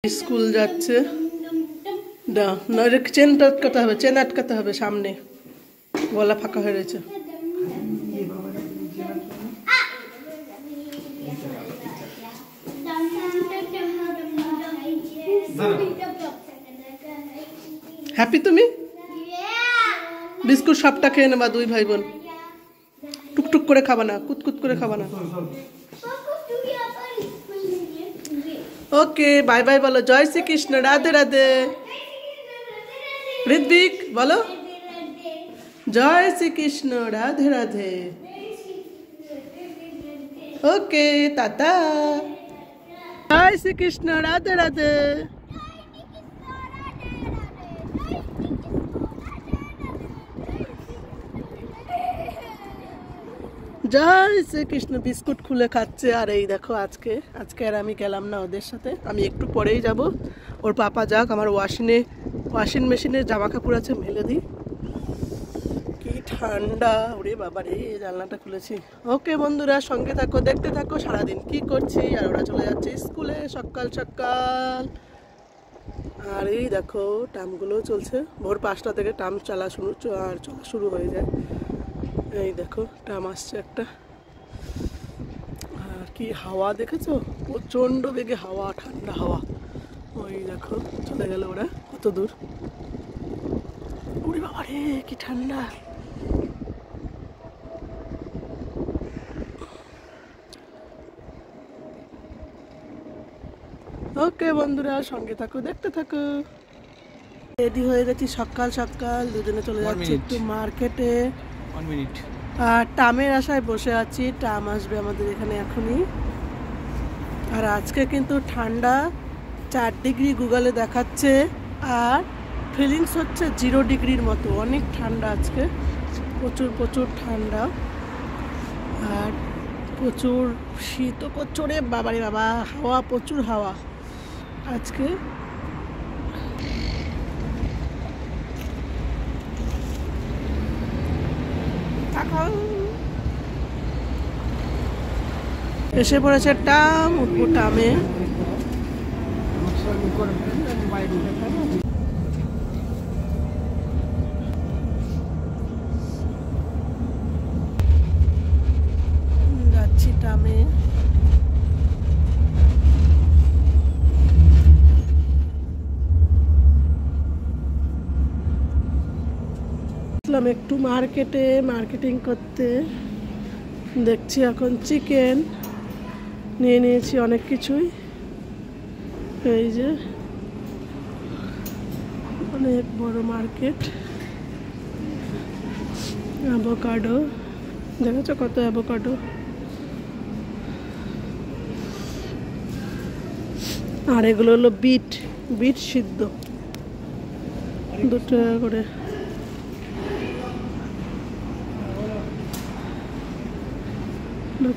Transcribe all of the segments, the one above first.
School যাচ্ছে না, chain আটকাতে হবে, চেন আটকাতে হবে, সামনে গলা ফাঁকা হয়ে রয়েছে। হ্যাপি তুমি? বিস্কুট সবটা খেয়ে নেবা দুই ভাই বোন, টুকটুক করে খাবা না, কুতকুত করে খাবা না। ওকে বাই বাই বলো, জয় শ্রীকৃষ্ণ, রাধে রাধে। ঋত্বিক বলো জয় শ্রীকৃষ্ণ, রাধে রাধে। ওকে টাটা, জয় শ্রীকৃষ্ণ, রাধে রাধে। জয় শ্রীকৃষ্ণ। বিস্কুট খুলে খাচ্ছে। আর এই দেখো আজকে আর আমি গেলাম না ওদের সাথে, আমি একটু পরেই যাব। ওর পাপা যাক, আমার ওয়াশিং মেশিনে জামা কাপড় আছে, মেলে দিই। কি ঠান্ডা, ওরে বাবা রে, জানলাটা খুলেছি। ওকে বন্ধুরা, সঙ্গে থাকো, দেখতে থাকো সারাদিন কি করছি। আর ওরা চলে যাচ্ছে স্কুলে সকাল সকাল। আর এই দেখো টামগুলো চলছে, ভোর 5টা থেকে টাম চলা শুরু হয়ে যায়। এই দেখো টাম আসছে একটা। আর কি হাওয়া দেখেছো, প্রচন্ড বেগে হাওয়া, ঠান্ডা হাওয়া। ওই দেখো চলে গেল ওরা, কত দূর। ওরে বাবা রে, কি ঠান্ডা। ওকে বন্ধুরা, সঙ্গে থাকো, দেখতে থাকো। রেডি হয়ে গেছি সকাল সকাল, দুজনে চলে যাচ্ছি একটু মার্কেটে। আর টামের আশায় বসে আছি, টাম আসবে আমাদের এখানে এখনই। আর আজকে কিন্তু ঠান্ডা 4 ডিগ্রি গুগলে দেখাচ্ছে, আর ফিলিংস হচ্ছে 0 ডিগ্রির মতো। অনেক ঠান্ডা আজকে, প্রচুর প্রচুর ঠান্ডা। আর প্রচুর শীতও প্রচুরে, বাবারে বাবা, হাওয়া, প্রচুর হাওয়া আজকে। এসে পড়েছে টাম, উঠবো টামে। যাচ্ছি টামে। একটু মার্কেটিং করতে। দেখছি এখন চিকেন নিয়ে নিয়েছি, অনেক কিছুই। এই যে অনেক বড় মার্কেট। অ্যাভোকাডো দেখেছো, কত অ্যাভোকাডো। আর এগুলো হলো বিট সিদ্ধ, 2 টাকা করে।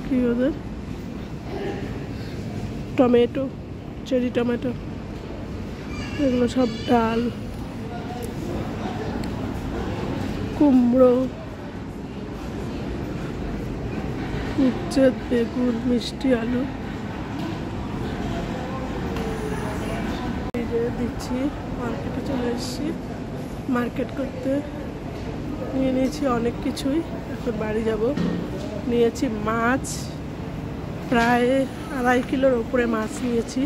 কি ওদের টমেটো, চেরি টমেটো, এগুলো সব ডাল, কুমড়ো, উচ্ছে, বেগুন, মিষ্টি আলু। দিচ্ছি, মার্কেটে চলে এসেছি মার্কেট করতে। নিয়ে নিয়েছি অনেক কিছুই, এখন বাড়ি যাব। নিয়েছি মাছ, প্রায় 2.5 কিলোর উপরে মাছ নিয়েছি।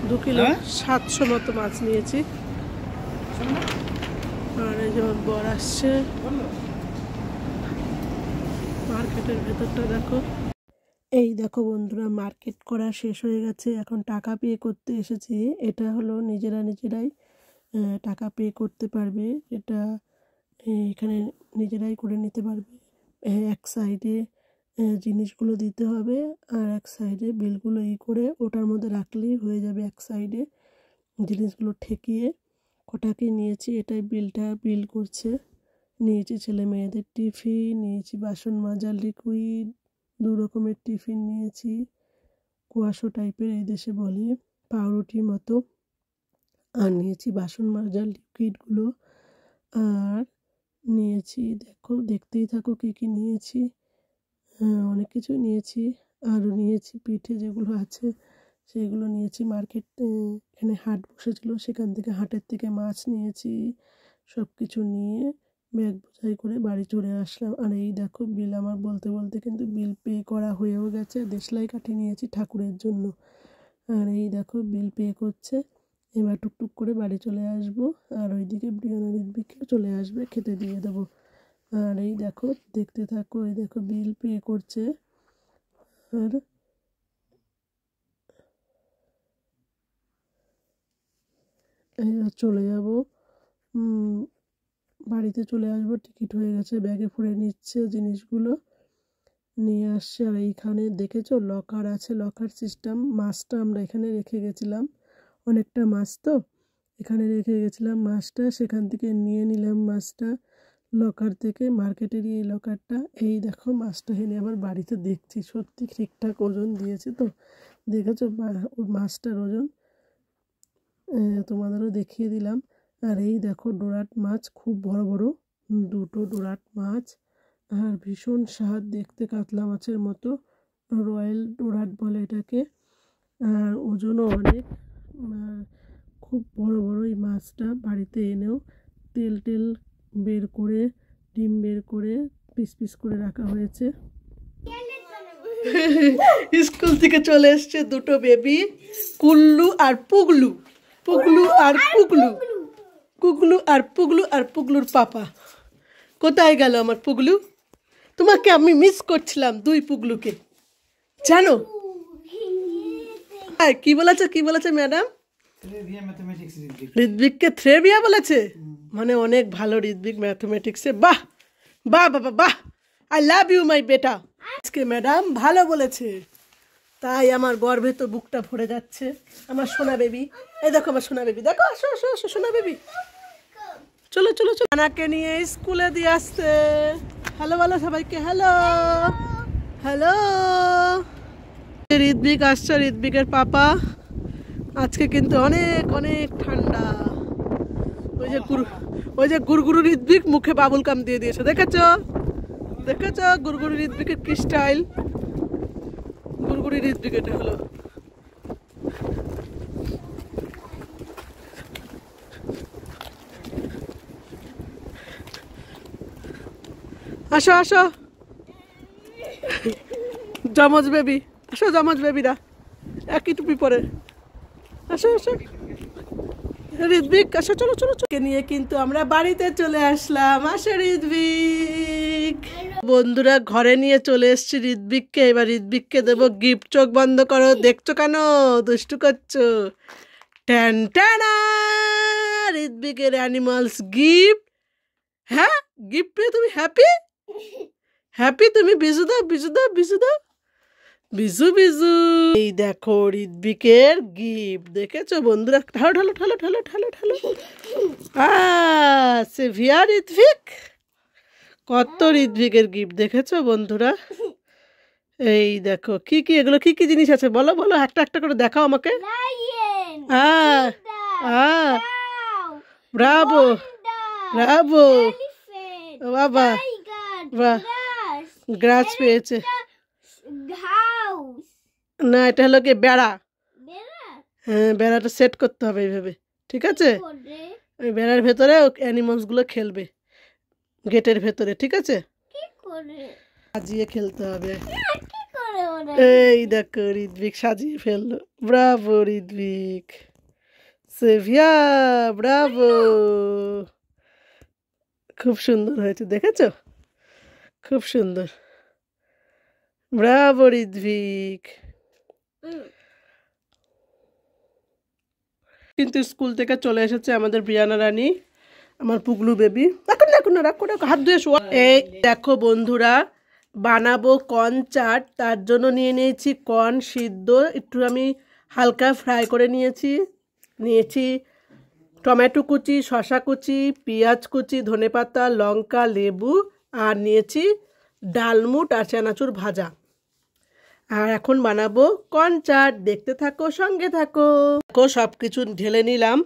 2 কিলো 700 মতো মাছ নিয়েছি। আর এই যেমন বর আসছে। মার্কেটের ভেতরটা দেখো। এই দেখো বন্ধুরা, মার্কেট করা শেষ হয়ে গেছে, এখন টাকা পে করতে এসেছি। এটা হলো নিজেরাই টাকা পে করতে পারবে। এটা এখানে নিজেরাই করে নিতে পারবে। এক সাইডে জিনিসগুলো দিতে হবে, আর এক সাইডে বিলগুলো করে ওটার মধ্যে রাখলেই হয়ে যাবে। এক সাইডে জিনিসগুলো ঠেকিয়ে কটাকে নিয়েছি, এটাই বিল করছে। নিয়েছি ছেলে মেয়েদের টিফিন, নিয়েছি বাসন মাজার লিকুইড, 2 রকমের টিফিন নিয়েছি, কুয়াশো টাইপের এই দেশে বলে, পাউরুটির মতো। আর নিয়েছি বাসন মাজার লিকুইডগুলো। আর নিয়েছি, দেখতেই থাকো কি কি নিয়েছি। অনেক কিছু নিয়েছি। আরও নিয়েছি পিঠে যেগুলো আছে সেইগুলো নিয়েছি। মার্কেট এখানে হাট বসেছিল, সেখান থেকে হাটের থেকে মাছ নিয়েছি। সব কিছু নিয়ে ব্যাগ বোঝাই করে বাড়ি চলে আসলাম। আর এই দেখো বিল আমার বলতে বলতে কিন্তু বিল পে করা হয়েও গেছে। দেশলাই কাঠি নিয়েছি ঠাকুরের জন্য। আর এই দেখো বিল পে করছে। এবার টুকটুক করে বাড়ি চলে আসবো। আর ওইদিকে ব্রিয়ানা ঋত্বিককেও চলে আসবে, খেতে দিয়ে দেবো। আর এই দেখো দেখতে থাকো, এই দেখো বিল পে করছে। আর এইবার চলে যাব, বাড়িতে চলে আসবো। টিকিট হয়ে গেছে, ব্যাগে ভরে নিচ্ছে জিনিসগুলো, নিয়ে আসছে। আর এইখানে দেখেছো লকার আছে, লকার সিস্টেম। মাছটা আমরা এখানে রেখে গেছিলাম, অনেকটা মাছ তো এখানে রেখে গেছিলাম মাছটা, সেখান থেকে নিয়ে নিলাম মাছটা লকার থেকে, মার্কেটেরই এই লকারটা। এই দেখো মাছটা এনে আবার বাড়িতে দেখছি, সত্যি ঠিকঠাক ওজন দিয়েছে তো। দেখেছো মাছটার ওজন, তোমাদেরও দেখিয়ে দিলাম। আর এই দেখো ডোরাট মাছ, খুব বড় বড় দুটো ডোরাট মাছ। আর ভীষণ স্বাদ দেখতে, কাতলা মাছের মতো, রয়্যাল ডোরাট বলে এটাকে। আর ওজনও অনেক। আর খুব বড় বড় এই মাছটা। বাড়িতে এনেও তেল টেল বের করে, ডিম বের করে পিস পিস করে রাখা হয়েছে। স্কুল থেকে চলে এসছে দুটো বেবি, কুল্লু আর পুগলু। পুগলু আর পুগলু, কুগলু আর পুগলু, আর পুগলুর পাপা। কোথায় গেল আমার পুগলু? তোমাকে আমি মিস করছিলাম, দুই পুগলুকে, জানো? কি বলেছে, কি বলেছে ম্যাডাম? ঋত্বিককে থ্রেভিয়া বলেছে, মানে অনেক ভালো ঋত্বিক ম্যাথমেটিক্সে। বাহ বাহ বাবা বাহ, আই লাভ ইউ মাই বেটা। আজকে ম্যাডাম ভালো বলেছে, তাই আমার গর্বে তো বুকটা ভরে যাচ্ছে। আমার সোনা বেবি, এই দেখো আমার সোনা বেবি, দেখো আসো আসো আসো সোনা বেবি, চলো চলো চলো। আনাকে নিয়ে স্কুলে দিয়ে আসতে। হ্যালো বলো সবাইকে, হ্যালো হ্যালো। ঋত্বিক আসছে, ঋত্বিকের পাপা। আজকে কিন্তু অনেক অনেক ঠান্ডা। ওই যে গুরগুরু ঋত্বিক মুখে বাবুল কাম দিয়ে দিয়েছে, দেখেছো দেখেছো? গুরগুরু ঋত্বিকের কি স্টাইল, গুরগুরি ঋত্বিক এটা হলো। আসো আসো জমজ বেবি, আসো জমজ বেবিরা, একই টুপি পরে। আসো আসো ঋত্বিক, আসো চলো চলো চলো। নিয়ে কিন্তু আমরা বাড়িতে চলে আসলাম। আসো ঋত্বিক। বন্ধুরা ঘরে নিয়ে চলে এসছি ঋত্বিককে। এবার ঋত্বিককে দেবো গিফট। চোখ বন্ধ করো, দেখছো কেন, দুষ্টু করছো? ট্যান ট্যানা, ঋত্বিকের অ্যানিমালস গিফট। হ্যাঁ, গিফট পেয়ে তুমি হ্যাপি? হ্যাপি তুমি? বিজু দাও বিজু দাও বিজু দাও, বিজু বিজু। এই দেখো ঋত্বিকের গিফট, দেখেছো বন্ধুরা? ঠালো ঠালো ঠালো ঠালো ঠালো ঠালো। সেভিয়া ঋত্বিক, কত ঋত্বিকের গিফট দেখেছো বন্ধুরা? এই দেখো কি কি, এগুলো কি কি জিনিস আছে বলো বলো, একটা একটা করে দেখাও আমাকে। ব্রাভো ব্রাভো, বাবা বাহ, গ্রাস পেয়েছে। না এটা হলো কি বেড়া, হ্যাঁ বেড়াটা সেট করতে হবে এইভাবে, ঠিক আছে? ওই বেড়ার ভেতরে অ্যানিমালস গুলো খেলবে, গেটের ভেতরে, ঠিক আছে? সাজিয়ে খেলতে হবে। এই দেখো ঋত্বিক সাজিয়ে ফেললো, ব্রাভো ঋত্বিক, সেভিয়া ব্রাভো। খুব সুন্দর হয়েছে, দেখেছো? খুব সুন্দর, ব্রাভো ঋত্বিক। কিন্তু স্কুল থেকে চলে এসেছে আমাদের ব্রিয়ানা রানী, আমার পুগলু বেবি। এখন দেখুন না, রাগ করে হাত ধুয়ে শোয়া। এই দেখো বন্ধুরা, বানাবো কর্ন চাট। তার জন্য নিয়ে নিয়েছি কর্ন সিদ্ধ, একটু আমি হালকা ফ্রাই করে নিয়েছি টমেটো কুচি, শসা কুচি, পেঁয়াজ কুচি, ধনেপাতা, লঙ্কা, লেবু, আর নিয়েছি ডালমুট আর চানাচুর ভাজা। আর এখন বানাবো কর্ন চাট, দেখতে থাকো, সঙ্গে থাকো। সব কিছু ঢেলে নিলাম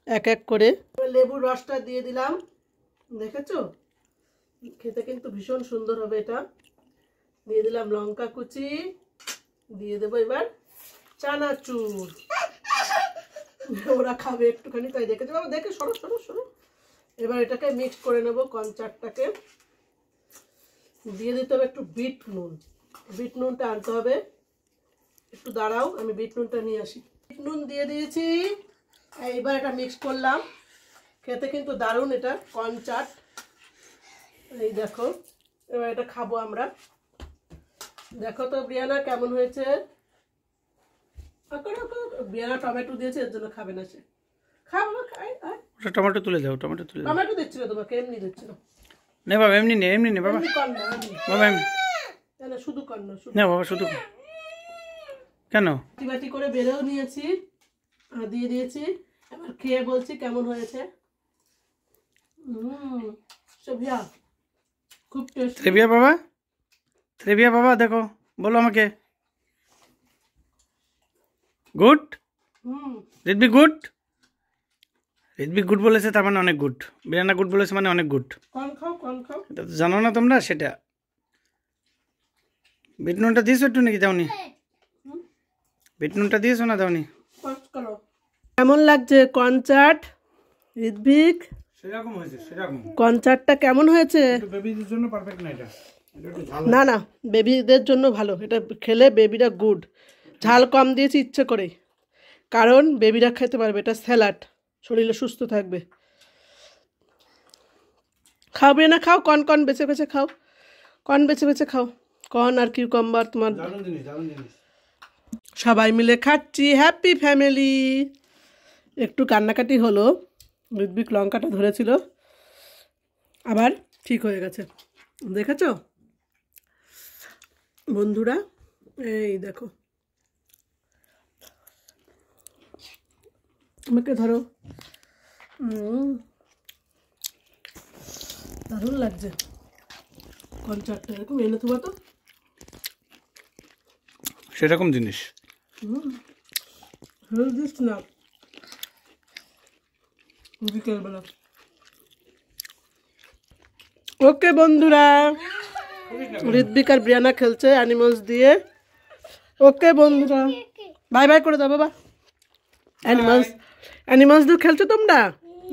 এক এক করে, লেবুর রসটা দিয়ে দিলাম, দেখেছো? খেতে কিন্তু ভীষণ সুন্দর হবে এটা। দিয়ে দিলাম লঙ্কা কুচি, দিয়ে দেবো এবার চানাচুর ওরা খাবে একটুখানি, তাই দেখেছে বাবা, দেখে সরো সরো সরো। এবার এটাকে মিক্স করে নেবো। কর্নচাটটাকে দিয়ে দিতে হবে একটু বিট নুন। বিট নুনটা আনতে হবে, একটু দাঁড়াও আমি বিট নুনটা নিয়ে আসি। বিট নুন দিয়ে দিয়েছি, এইবার এটা মিক্স করলাম। খেতে কিন্তু দারুণ এটা কর্নচাট। এই দেখো, এবার এটা খাবো আমরা। দেখো তো ব্রিয়ানা কেমন হয়েছে। ব্রিয়ানা টমেটো দিয়েছে, এর জন্য খাবে না সে। খাবো টমেটো তুলে দাও, টমেটো তুলে দাও। টমেটো দিচ্ছিল তোমাকে, এমনি দিচ্ছিল। নে বাবা, এমনি নে, এমনি নে বাবা। বাবা এমনি না, শুধু কর্ন, না বাবা, শুধু কেন? বাটি করে বেরেও নিয়েছি, দিয়ে দিয়েছি। এবার খেয়ে বলছি কেমন হয়েছে। সবিয়া খুব টেস্টি। ত্রেবিয়া বাবা দেখো, বলো আমাকে। গুড। রিদবি গুড। রিদবি গুড বলেছে, তার মানে অনেক গুড। বিরানা গুড বলেছে মানে অনেক গুড। কর্ন খাও, কর্ন খাও। এটা তো জানো না তোমরা সেটা। বিট নুনটা দিয়েছো একটু নাকি দাওনি? বিট নুনটা দিয়েছো না দাওনি? কেমন লাগছে কর্নচাট ঋত্বিক? সেরকম হয়েছে, সেরকম। কর্নচাটটা কেমন হয়েছে? বেবিদের জন্য পারফেক্ট না এটা। না না, বেবিদের জন্য ভালো। এটা খেলে বেবিরা গুড। ঝাল কম দিয়েছি ইচ্ছে করেই, কারণ বেবিরা খেতে পারবে। এটা স্যালাড, শরীরে সুস্থ থাকবে। খাবে না? খাও, কর্ন কর্ন বেছে বেছে খাও, কর্ন বেছে বেছে খাও। কর্ন আর কিউকাম্বার তোমার। দারুণ জিনিস, দারুণ জিনিস। সবাই মিলে খাচ্ছি, হ্যাপি ফ্যামিলি। একটু কান্নাকাটি হলো, ঋত্বিক লঙ্কাটা ধরেছিল, আবার ঠিক হয়ে গেছে। দেখেছ বন্ধুরা? এই দেখো, আমাকে ধরো। দারুণ লাগছে কর্নচাটটা। এরকম এনে থুবা তো, সেরকম জিনিস। দিস না বিকেলবেলা। ওকে বন্ধুরা, ঋত্বিক আর ব্রিয়ানা খেলছে অ্যানিমালস দিয়ে। ওকে বন্ধুরা, বাই বাই করে দাও বাবা। অ্যানিমালস দিয়ে খেলছো তোমরা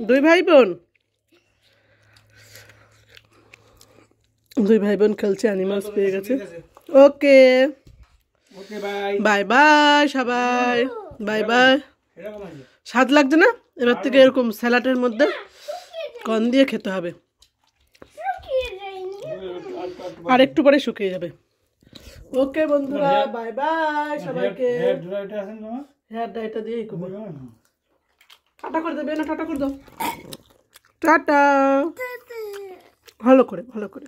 দুই ভাই বোন? দুই ভাই বোন খেলছে, অ্যানিমালস পেয়ে গেছে। ওকে বাই বাই সবাই, বাই বাই। স্বাদ লাগছে না? এবার থেকে এরকম স্যালাডের মধ্যে কর্ন দিয়ে খেতে হবে, আর একটু পরে শুকিয়ে যাবে। ওকে বন্ধুরা, বাই বাই সবাইকে। হেয়ার ডাইটা দিয়েই করবো। টাটা করে দেবে না? টাটা করে দাও, টাটা। ভালো করে, ভালো করে।